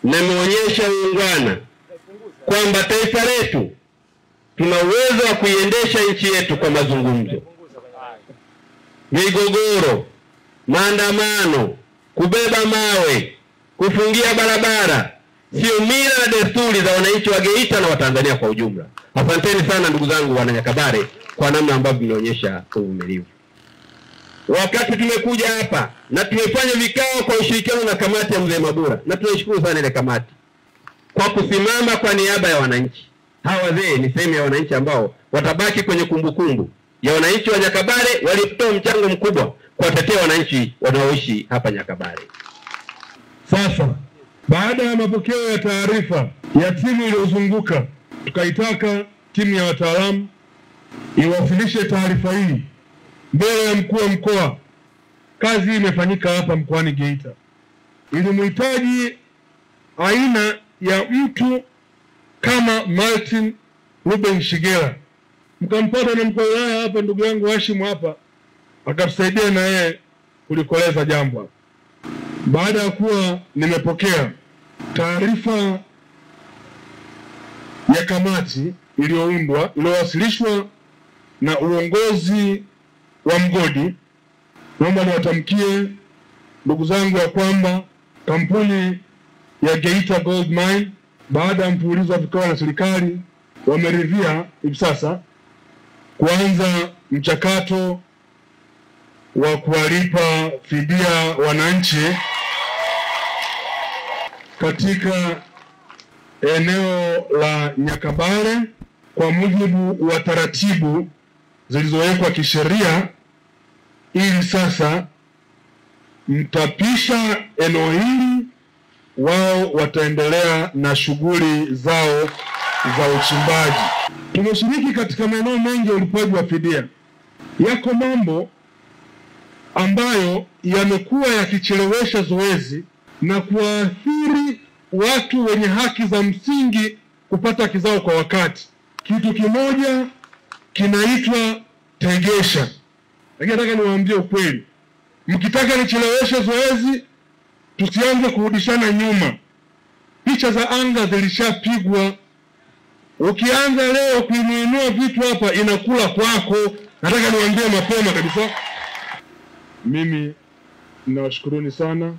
na imeonyesha uungwana kwamba taifa letu tuna uwezo wa kuiendesha nchi yetu kwa mazungumzo. Migogoro, maandamano, kubeba mawe, kufungia barabara sio mila na desturi za wananchi wa Geita na Watanzania kwa ujumla. Asanteni sana ndugu zangu wana Nyakabare kwa namna ambavyo mmeonyesha uvumilivu. Wakati tumekuja hapa na tumefanya vikao kwa ushirikiano na kamati ya Mzee Mabura, na tunashukuru sana ile kamati kwa kusimama kwa niaba ya wananchi. Hawa wazee ni sehemu ya wananchi ambao watabaki kwenye kumbukumbu ya wananchi wa Nyakabare walitoa mchango mkubwa kuwatetea wananchi wanaoishi hapa Nyakabare. Sasa baada ya mapokeo ya taarifa ya timu iliyozunguka, tukaitaka timu ya wataalamu iwasilishe taarifa hii mbele ya mkuu wa mkoa. Kazi imefanyika hapa mkoani Geita. Ilimhitaji aina ya mtu kama Martin Ruben Shigela. Mkampata na mkuu wa wilaya hapa, ndugu yangu Hashim hapa, akatusaidia na yeye kulikoleza jambo hapa. Baada ya kuwa nimepokea taarifa ya kamati iliyoundwa iliyowasilishwa na uongozi wa mgodi, naomba niwatamkie ndugu zangu ya kwamba kampuni ya Geita Gold Mine baada ya mfululizo wa vikao na serikali wameridhia hivi sasa kuanza mchakato wa kuwalipa fidia wananchi katika eneo la Nyakabare kwa mujibu wa taratibu zilizowekwa kisheria, ili sasa mtapisha eneo hili, wao wataendelea na shughuli zao za uchimbaji. Tumeshiriki katika maeneo mengi ya ulipaji wa fidia. Yako mambo ambayo yamekuwa yakichelewesha zoezi na kuathiri watu wenye haki za msingi kupata haki zao kwa wakati. Kitu kimoja kinaitwa tegesha. Lakini nataka niwaambie ukweli, mkitaka nicheleweshe zoezi, tusianze kurudishana nyuma. Picha za anga zilishapigwa. Ukianza leo kuinua vitu hapa inakula kwako. Nataka niwaambie mapema kabisa. Mimi ninawashukuruni sana.